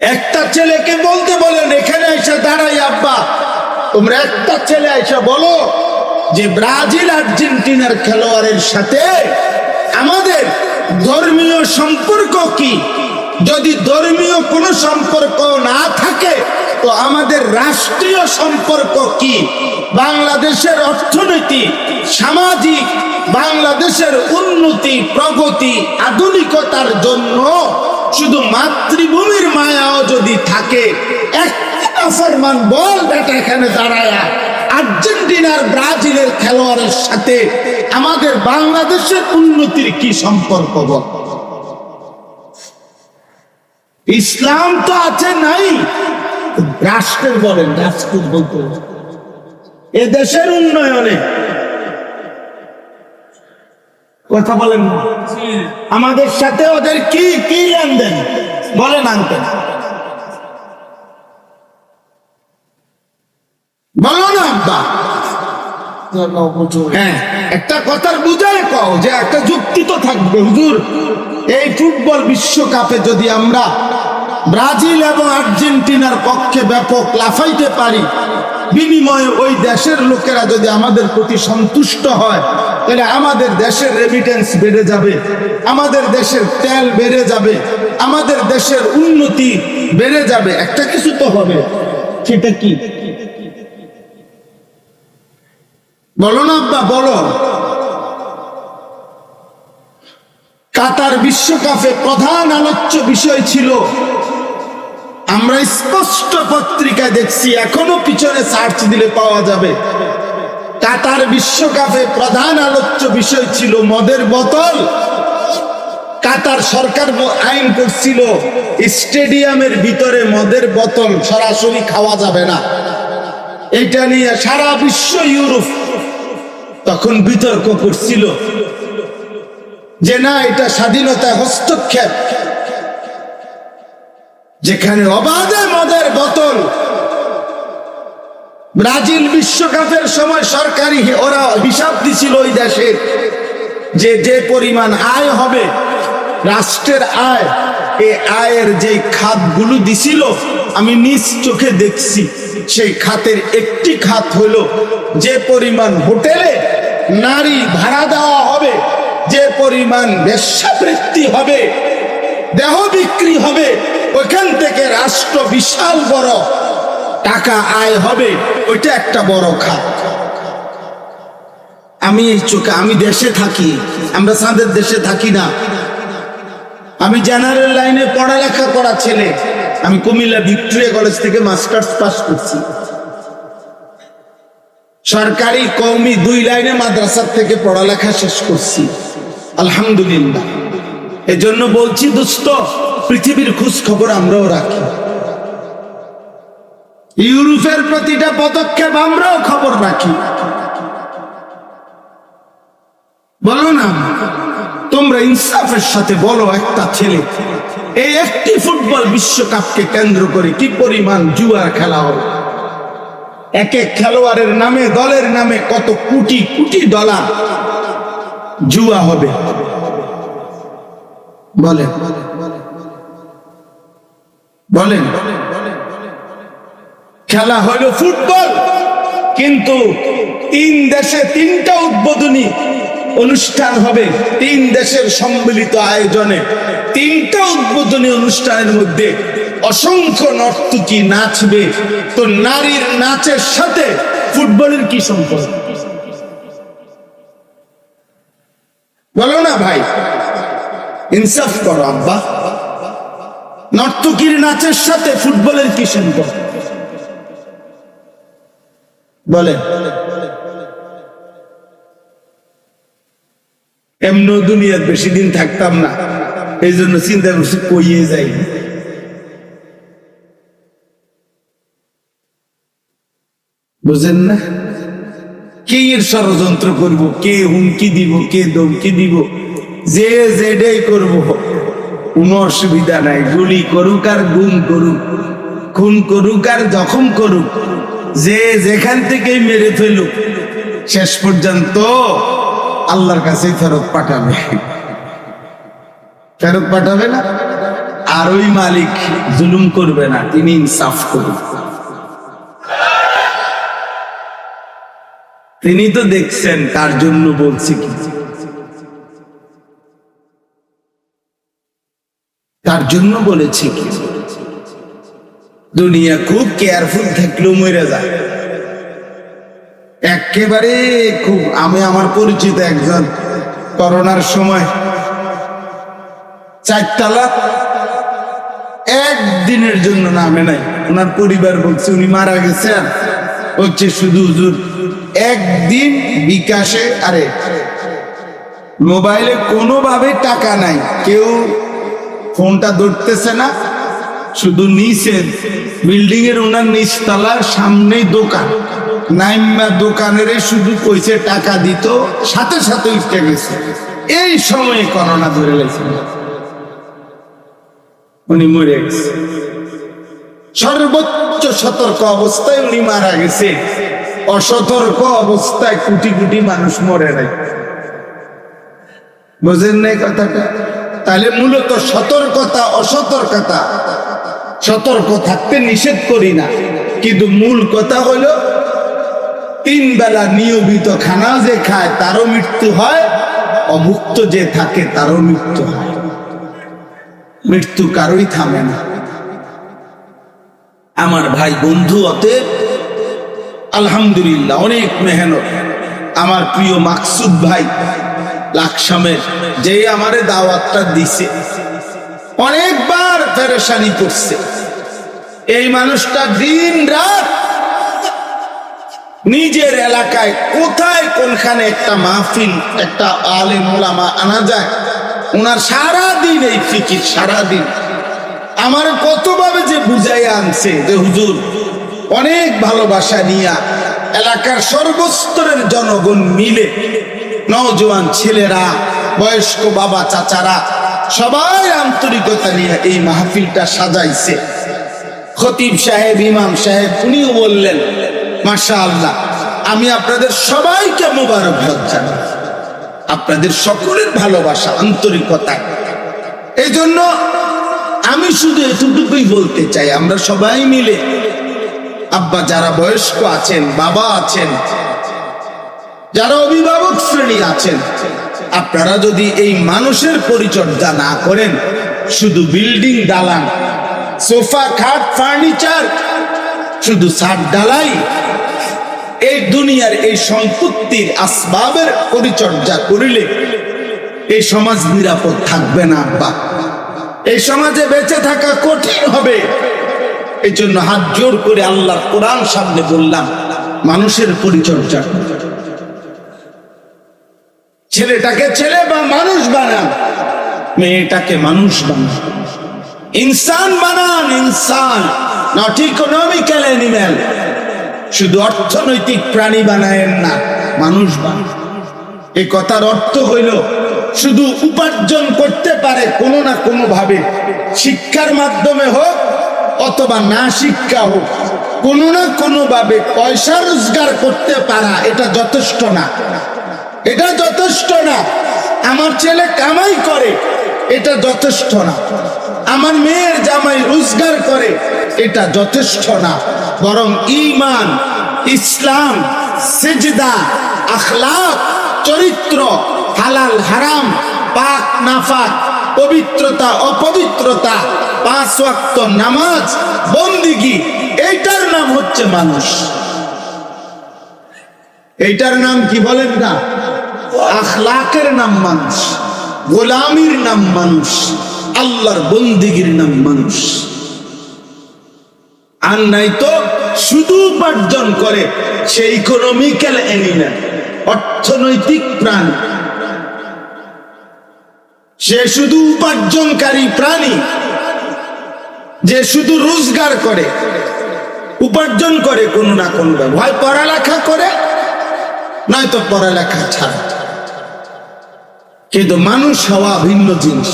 একটা ছেলেকে বলতে বলেন, এখানে এসে দাঁড়াই আব্বা, তোমরা একটা ছেলে এসে বলো যে ব্রাজিল আর্জেন্টিনার খেলোয়াড়ের সাথে আমাদের ধর্মীয় সম্পর্ক কি? যদি ধর্মীয় কোনো সম্পর্ক না থাকে তো আমাদের রাষ্ট্রীয় সম্পর্ক কি? বাংলাদেশের অর্থনীতি, সামাজিক, বাংলাদেশের উন্নতি, প্রগতি, আধুনিকতার জন্য শুধু মাতৃভূমির মায়াও যদি থাকে, একটা ফরমান বল বেটা এখানে দাঁড়ায়া আর্জেন্টিনার ব্রাজিলের খেলোয়াড়ের সাথে আমাদের বাংলাদেশের উন্নতির কি সম্পর্ক? বল। ইসলাম তো আছে নাই, রাষ্ট্রের বলেন, রাষ্ট্র বলতে এ দেশের উন্নয়নে কথা বলেন না, আমাদের সাথে ওদের কি কি লেনদেন বলেন আনতেন, বলো না আব্বা। হ্যাঁ, একটা কথার বুঝায় কও যে একটা যুক্তি তো থাকবে। হুজুর, এই ফুটবল বিশ্বকাপে যদি আমরা ব্রাজিল এবং আর্জেন্টিনার পক্ষে ব্যাপক লাফাইতে পারি, বিনিময়ে ওই দেশের লোকেরা যদি আমাদের প্রতি সন্তুষ্ট হয়, তাহলে আমাদের দেশের রেমিটেন্স বেড়ে যাবে, আমাদের দেশের তেল বেড়ে যাবে, আমাদের দেশের উন্নতি বেড়ে যাবে। একটা কিছু তো হবে, সেটা কি বলো না আব্বা, বলো। কাতার বিশ্বকাপে প্রধান আলোচ্য বিষয় ছিল, আমরা স্পষ্ট পত্রিকায় দেখছি, এখনো পিছনে সার্চ দিলে পাওয়া যাবে, কাতার বিশ্বকাপে প্রধান আলোচ্য বিষয় ছিল মদের বোতল। কাতার সরকার আইন করছিল স্টেডিয়ামের ভিতরে মদের বোতল সরাসরি খাওয়া যাবে না। এটা নিয়ে সারা বিশ্ব, ইউরোপ তখন বিতর্ক করছিল যে না, এটা স্বাধীনতা হস্তক্ষেপ, যেখানে অবাধে মদের বোতল। ব্রাজিল বিশ্বকাপের সময় সরকারি ওরা হিসাব দিছিল ওই দেশের যে যে পরিমাণ আয় হবে, রাষ্ট্রের আয়, এই আয়ের যে খাতগুলো দিছিল আমি নিজ চোখে দেখছি, সেই খাতের একটি খাত হলো যে পরিমাণ হোটেলে নারী ভাড়া দেওয়া হবে, যে পরিমাণ বেশ্যাবৃত্তি হবে, দেহ বিক্রি হবে, ওইখান থেকে রাষ্ট্র বিশাল বড় টাকা আয় হবে, ওইটা একটা বড় খাত। আমি এই চোখে, আমি দেশে থাকি, আমরা চাঁদের দেশে থাকি না। আমি জেনারেল লাইনে পড়ালেখা করা ছেলে, আমি কুমিল্লা ভিক্টোরিয়া কলেজ থেকে মাস্টার্স পাস করছি। সরকারি কওমি 2 লাইনে মাদ্রাসা থেকে পড়ালেখা শেষ করছি, আলহামদুলিল্লাহ। এজন্য বলছি দোস্ত, পৃথিবীর খোঁজ খবর আমরাও রাখি, ইউরোপের প্রতিটা পদক্ষেপ আমরাও খবর রাখি। বলো না, তোমরা ইনসাফের সাথে বলো, একটা ছেলে এই একটি ফুটবল বিশ্বকাপকে কেন্দ্র করে কি পরিমাণ জুয়ার খেলা হবে? এক এক খেলোয়াড়ের নামে, দলের নামে কত কোটি কোটি ডলার জুয়া হবে বলেন, বলেন। খেলা হলো ফুটবল, কিন্তু 3 দেশে 3টা উদ্বোধনী অনুষ্ঠান হবে, 3 দেশের সম্মিলিত আয়োজনে 3টা উদ্বোধনী অনুষ্ঠানের মধ্যে অসংখ্য নর্তকী নাচবে। তো নারীর নাচের সাথে ফুটবলের কি সম্পর্ক? বলো না ভাই, ইনসাফ করো আব্বা। নর্তকীর নাচের সাথে ফুটবলের কি সম্পর্ক বলে? এমন দুনিয়ার বেশি দিন থাকতাম না, এই জন্য চিন্তা করছি কইয়ে যাই। বুঝেন না, কে এর ষড়যন্ত্র করব, কে হুমকি দিব, কে ধমকি দিব, যে যেটাই করব কোনো অসুবিধা নাই। গুলি করুক আর গুম করুক, খুন করুক আর জখম করুক, যে যেখান থেকেই মেরে ফেলুক, শেষ পর্যন্ত আল্লাহর কাছেই ফেরত পাঠাবে। ফেরত পাঠাবে না? কারোই মালিক জুলুম করবে না, তিনি ইনসাফ করবেন। তিনি তো দেখছেন তার জন্য বলছি কি, তার জন্য বলেছি কি। দুনিয়া খুব কেয়ারফুল থাকলেও মরে যায় একেবারে খুব। আমি আমার পরিচিত একজন করোনার সময় 4 তলা একদিনের জন্য নামে নাই, ওনার পরিবার বলছে উনি মারা গেছেন, হচ্ছে শুধু হুজুর একদিন বিকাশে, আরে মোবাইলে কোনোভাবে টাকা নাই, কেউ ফোনটা ধরতেছে না, শুধু নিচে বিল্ডিং এর ওনার নিচতলার সামনেই দোকান, নাইমা দোকানের শুধু কইছে টাকা দিত, সাথে সাথে উঠে গেছে। এই সময়ে করোনা ধরে গেছে, উনি মরে গেছে। সর্বোচ্চ সতর্ক অবস্থায় উনি মারা গেছে, অসতর্ক অবস্থায় কোটি কোটি মানুষ মরে নাই। বুঝেন নাই কথাটা? তাহলে মূলত সতর্কতা অসতর্কতা, সতর্ক থাকতে নিষেধ করি না, কিন্তু মূল কথা হলো 3 বেলা নিয়মিত খানা যে খায় তারও মৃত্যু হয়, অভুক্ত যে থাকে তারও মৃত্যু হয়। মৃত্যু কারোই থামে না আমার ভাই বন্ধু। অতএব আলহামদুলিল্লাহ অনেক মেহনত আমার প্রিয় মাকসুদ ভাই লাকসামের, যে আমারে দাওয়াতটা দিছে, অনেকবার পেরেশানি করছে। এই মানুষটা দিন রাত নিজের এলাকায় কোথায় কোনখানে একটা মাহফিল, একটা আলেম ওলামা আনা যায়, ওনার সারাদিন এই ফিকির, সারাদিন আমার কতভাবে যে বুঝাই আনছে যে হুজুর অনেক ভালোবাসা নিয়া এলাকার সর্বস্তরের জনগণ মিলে, নওজোয়ান ছেলেরা, বয়স্ক বাবা চাচারা সবাই আন্তরিকতা নিয়ে এই মাহফিলটা সাজাইছে। খতিব সাহেব, ইমাম সাহেব উনিও বললেন মাশাআল্লাহ, আমি আপনাদের সবাইকে মোবারকবাদ জানাই, আপনাদের সকলের ভালোবাসা আন্তরিকতা। এই জন্য আমি শুধু এতটুকুই বলতে চাই, আমরা সবাই মিলে, আব্বা যারা বয়স্ক আছেন, বাবা আছেন, যারা অভিভাবক শ্রেণী আছেন, আপনারা যদি এই মানুষের পরিচর্যা না করেন, শুধু বিল্ডিং দালান, সোফা খাট ফার্নিচার, শুধু ছাদ ঢালাই, এই দুনিয়ার এই সম্পত্তির আসবাবের পরিচর্যা করিলে এই সমাজ নিরাপদ থাকবে না আব্বা, এই সমাজে বেঁচে থাকা কঠিন হবে। এই জন্য হাত জোর করে আল্লাহর কোরআন সামনে বললাম, মানুষের পরিচর্যা, ছেলেটাকে ছেলে বা মানুষ বানান, মেয়েটাকে মানুষ বানান, ইনসান বানান, ইনসান, নট ইকোনমিক্যাল অ্যানিম্যাল। শুধু অর্থনৈতিক প্রাণী বানায়েন না, মানুষ বানান। এই কথার অর্থ হইল শুধু উপার্জন করতে পারে কোনো না কোনো ভাবে, শিক্ষার মাধ্যমে হোক অথবা না শিক্ষা হোক, কোনো না কোনো ভাবে পয়সা রোজগার করতে পারা, এটা যথেষ্ট না, এটা যথেষ্ট না। আমার ছেলে কামাই করে, এটা যথেষ্ট না। আমার মেয়ের জামাই রোজগার করে, এটা যথেষ্ট না। বরং ঈমান, ইসলাম, সিজদা, আখলাক, চরিত্র, হালাল হারাম, পাক নাফাক, পবিত্রতা অপবিত্রতা, 5 ওয়াক্ত নামাজ, বন্দিগি, এইটার নাম হচ্ছে মানুষ। এইটার নাম কি বলেন না? আখলাকের নাম মানুষ, গোলামির নাম মানুষ, আল্লাহর বন্দিগির নাম মানুষ। আর নাই তো শুধু উপার্জন করে, সে ইকোনমিক্যাল অ্যানিম্যাল, অর্থনৈতিক প্রাণী, সে শুধু উপার্জনকারী প্রাণী, যে শুধু রোজগার করে, উপার্জন করে কোনো না কোনো, হয় পড়ালেখা করে নয়তো পড়ালেখা ছাড়া। কিন্তু মানুষ হওয়া ভিন্ন জিনিস,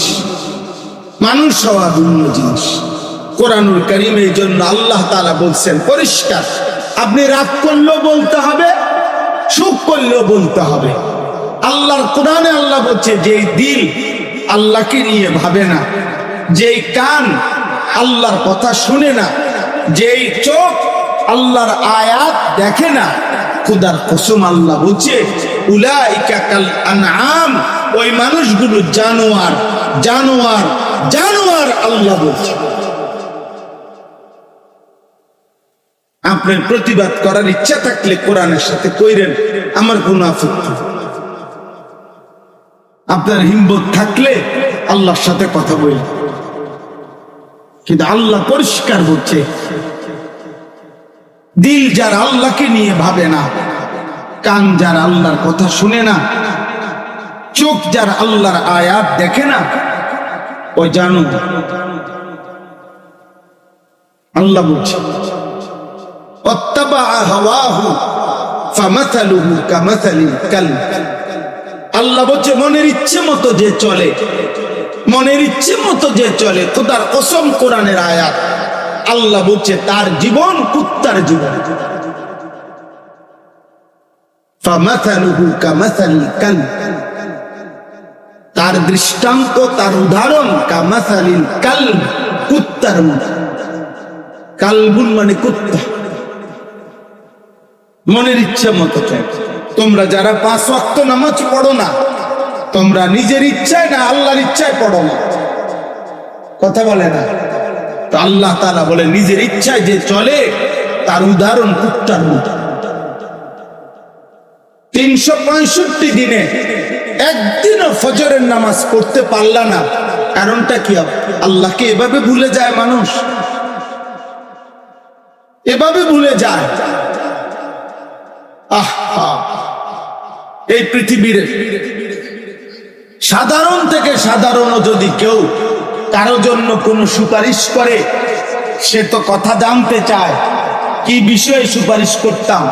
মানুষ হওয়া ভিন্ন জিনিস। কোরআনুল কারীম এই জন্য আল্লাহ তাআলা বলছেন পরিষ্কার, আপনি রাগ করলেও বলতে হবে, সুখ করলেও বলতে হবে। আল্লাহর কোরআনে আল্লাহ বলছে যে দিল আল্লাহকে নিয়ে ভাবে না, যেই কান আল্লাহর কথা শুনে না, যেই চোখ আল্লাহর আয়াত দেখে না, খোদার কসম আল্লাহ বলছে উলাইকা কাল আনআম, ওই মানুষগুলো জানোয়ার জানোয়ার জানোয়ার। আল্লাহ বলছে আপনার প্রতিবাদ করার ইচ্ছা থাকলে কোরআনের সাথে কইরেন, আমার কোনো আপত্তি। আপনার হিম্মত থাকলে আল্লাহর সাথে কথা বলেন, কিন্তু আল্লাহ পরিষ্কার বলছে দিল যারা আল্লাহকে নিয়ে ভাবে না, কান যারা আল্লাহর কথা শুনে না, চোখ যারা আল্লাহর আয়াত দেখে না, ওই জানো আল্লাহ বলছে আল্লাহ বলছে মনের ইচ্ছে মতো যে চলে, মনের ইচ্ছে মতো যে চলে, খোদার কসম কোরআনের আয়াত, আল্লাহ বলছে তার জীবন কুত্তার জীবন। তার দৃষ্টান্ত, তার উদাহরণ কামাসালিল কালব, কুত্তার মতো। কালবুন মানে কুত্তা, মনের ইচ্ছা মতো চলে। তোমরা যারা 5 ওয়াক্ত নামাজ পড়ো না, তোমরা নিজের ইচ্ছায় না আল্লাহর ইচ্ছায় পড়ো না, কথা বলে না তো। আল্লাহ তাআলা বলে নিজের ইচ্ছায় যে চলে তার উদাহরণ কুত্তার মতো। 365 দিনে একদিনও ফজরের নামাজ পড়তে পারলা না, কারণটা কি? আল্লাহকে এভাবে ভুলে যায় মানুষ, এভাবে ভুলে যায়। এই পৃথিবীর সাধারণ থেকে সাধারণ যদি কেউ কারো জন্য কোনো সুপারিশ করে, সে তো কথা জানতে চায় কি বিষয়ে সুপারিশ করতাম,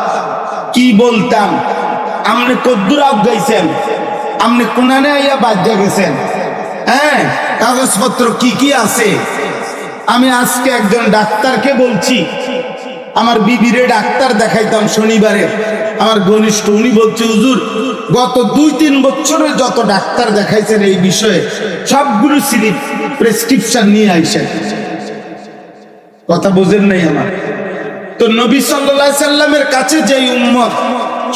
কি বলতাম, আপনি কদ্দুর আগাইছেন, আপনি কোনানে আইয়া বাজ্যা গেছেন, হ্যাঁ কাগজপত্র কি কি আছে। আমি আজকে একজন ডাক্তারকে বলছি, আমার বিবিরে ডাক্তার দেখাইতাম শনিবারে, আমার ঘনিষ্ঠ, উনি বলছে হুজুর গত 2-3 বছরে যত ডাক্তার দেখাইছেন এই বিষয়ে সবগুলো স্লিপ প্রেসক্রিপশন নিয়ে আইসেন। কথা বুঝেন নাই আমার? তো নবী সাল্লাল্লাহু আলাইহি সাল্লামের কাছে যেই উম্মত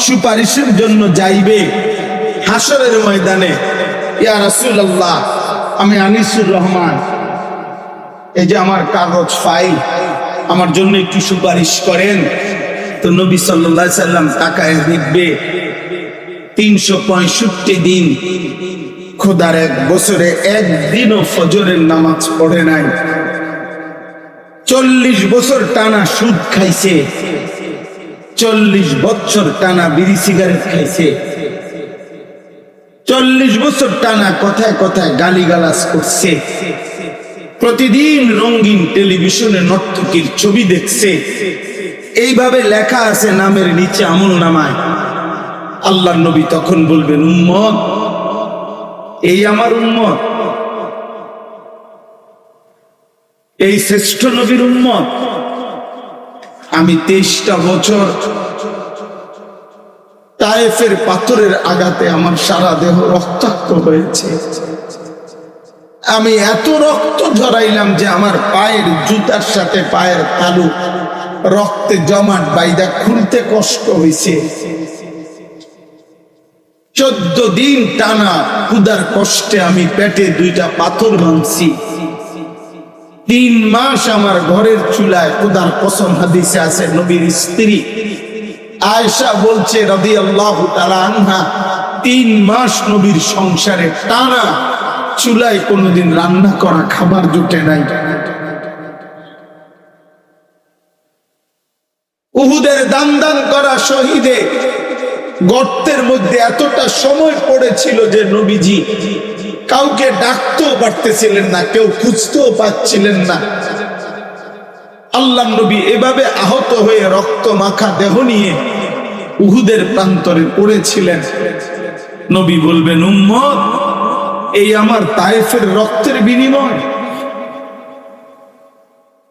সুপারিশের জন্য যাইবে হাসরের ময়দানে, ইয়া রাসূলুল্লাহ আমি আনিসুর রহমান, এই যে আমার কাগজ ফাইল, আমার জন্য একটু সুপারিশ করেন। তো নবী সাল্লাল্লাহু আলাইহি সাল্লাম তাকায় দেখবে 365 দিন খোদার 1 বছরে একদিনও ফজরের নামাজ পড়ে নাই, 40 বছর টানা সুদ খাইছে, 40 বছর টানা বিড়ি সিগারেট খাইছে, 40 বছর টানা কথায় কথায় গালিগালাজ করছে, প্রতিদিন রঙিন টেলিভিশনে নর্তকীর ছবি দেখছে। এইভাবে লেখা আছে নামের নিচে আমল নামায়। আল্লাহর নবী তখন বলবেন উম্মত, এই আমার উম্মত, এই শ্রেষ্ঠ নবীর উম্মত। আমি 23টা বছর তায়েফের পাথরের আঘাতে আমার সারা দেহ রক্তাক্ত হয়েছে, আমি এত রক্ত ঝরাইলাম যে আমার পায়ের জুতার সাথে পায়ের তালু রক্তে জমাট বাইদা খুলতে কষ্ট হয়েছে। 14 দিন টানা ক্ষুধার কষ্টে আমি পেটে 2টা পাথর ভাঙছি। 3 মাস আমার ঘরের চুলায়, খোদার কসম হাদিসে আছে নবীর স্ত্রী আয়েশা বলছে রাদিয়াল্লাহু তাআলা আনহা, 3 মাস নবীর সংসারে টানা চুলায় কোনোদিন রান্না করা খাবার জুটে নাই। উহুদের দান দান করা শহীদে গর্তের মধ্যে এতটা সময় পড়েছিল যে নবীজি কাউকে ডাকতেও পারতেছিলেন না, কেউ খুঁজতেও পাচ্ছিলেন না। আল্লাহর নবী এভাবে আহত হয়ে রক্ত মাখা দেহ নিয়ে উহুদের প্রান্তরে পড়েছিলেন। নবী বলবেন উম্মত, এই আমার তায়েফের রক্তের বিনিময়,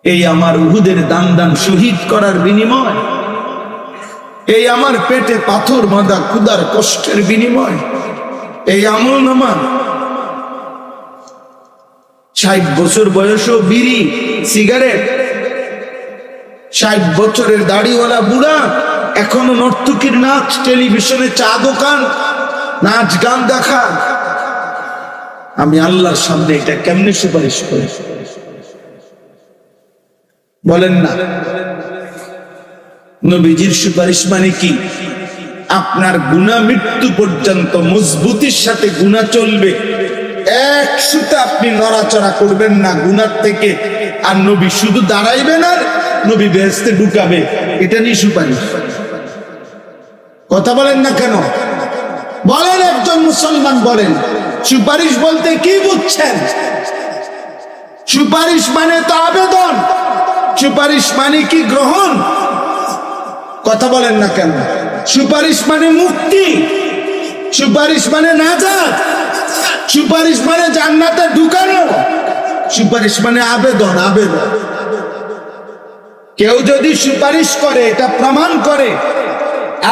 এই আমার উহুদের দান দান শহীদ করার বিনিময়, এই আমার পেটে পাথর বাঁধা ক্ষুধার কষ্টের বিনিময়, এই আমল নামা 60 বছর বয়সও বিড়ি সিগারেট, 60 বছরের দাড়িওয়ালা বুড়া এখনো নর্তকীর নাচ, টেলিভিশনে চা দোকান, নাচ গান দেখা। আমি আল্লাহর সামনে এটা কেমনে সুপারিশ করি বলেন না? নবীজির সুপারিশ মানে কি? আপনার গুনাহ মৃত্যু পর্যন্ত মজবুতির সাথে গুনাহ চলবে, এক সুতা আপনি নড়াচড়া করবেন না গুনার থেকে। আর নবী শুধু দাঁড়াইবেন আর নবী বেহেশতে ঢুকাবে, এটা নিয়ে সুপারিশ। কথা বলেন না কেন? বলেন, একজন মুসলমান বলেন, সুপারিশ বলতে কি বুঝছেন? সুপারিশ মানে তো আবেদন, সুপারিশ মানে কি গ্রহণ? কথা বলেন না কেন? সুপারিশ মানে মুক্তি, সুপারিশ মানে নাজাত, সুপারিশ মানে জান্নাতে ঢুকানো, সুপারিশ মানে আবেদন। আবেদন, কেউ যদি সুপারিশ করে এটা প্রমাণ করে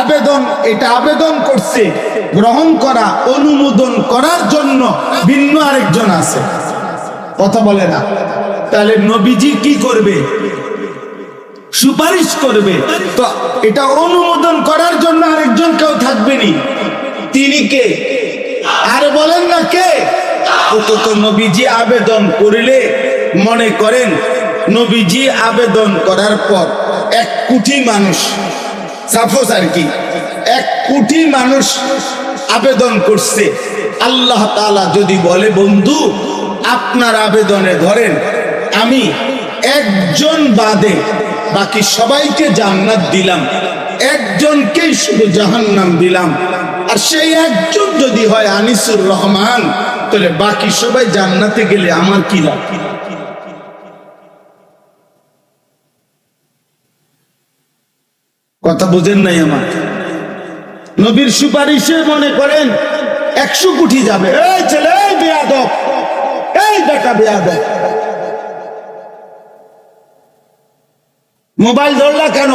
আবেদন, এটা আবেদন করছে, গ্রহণ করা, অনুমোদন করার জন্য ভিন্ন আরেকজন আছে। কথা বলে না? তাহলে নবীজি কি করবে? সুপারিশ করবে, তো এটা অনুমোদন করার জন্য আরেকজন কেউ থাকবেনি। তিনি কে? আর বলেন না কে? তো নবীজি আবেদন করিলে, মনে করেন নবীজি আবেদন করার পর 1 কোটি মানুষ, সাপোজ আর কি 1 কোটি মানুষ আবেদন করছে, আল্লাহ তাআলা যদি বলে বন্ধু আপনার আবেদনে ধরেন আমি একজন বাদে বাকি সবাইকে জান্নাত দিলাম, একজনকেই শুধু জাহান্নাম দিলাম, আর সেই একজন যদি হয় আনিসুর রহমান, তাহলে বাকি সবাই জান্নাতে গেলে আমার কি লাভ? কথা বুঝেন নাই আমার? নবীর সুপারিশে মনে করেন 100 কোটি যাবে। এই ছেলে, এই বেয়াদব, এই বেটা বেয়াদব, মোবাইল ধরলা কেন?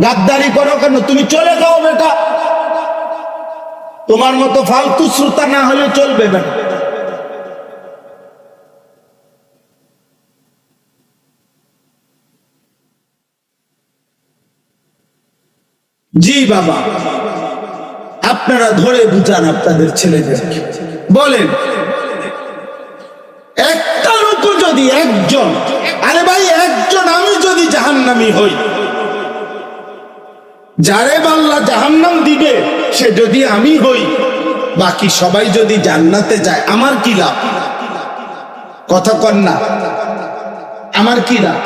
গাদ্দারি করো কেন? তুমি চলে যাও বেটা, তোমার মতো ফালতু শ্রোতা না হলে চলবে বেটা। জি বাবা, আপনারা ধরে বুঝান আপনাদের ছেলেদেরকে, বলেন একটা লোক যদি একজন, আরে ভাই একজন, আমি যদি জাহান্নামী হই, যারে আল্লাহ জাহান্নাম দিবে সে যদি আমি হই, বাকি সবাই যদি জান্নাতে যায়, আমার কি লাভ? কথা কন না, আমার কি লাভ?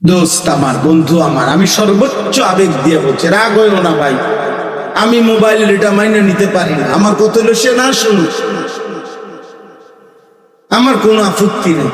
দোস্ত আমার, বন্ধু আমার, আমি সর্বোচ্চ আবেগ দিয়ে বলছি, রাগ হইও না ভাই, আমি মোবাইলের এটা মাইনে নিতে পারি না। আমার কথা হলো সে না শুনুক, আমার কোনো আপত্তি নেই।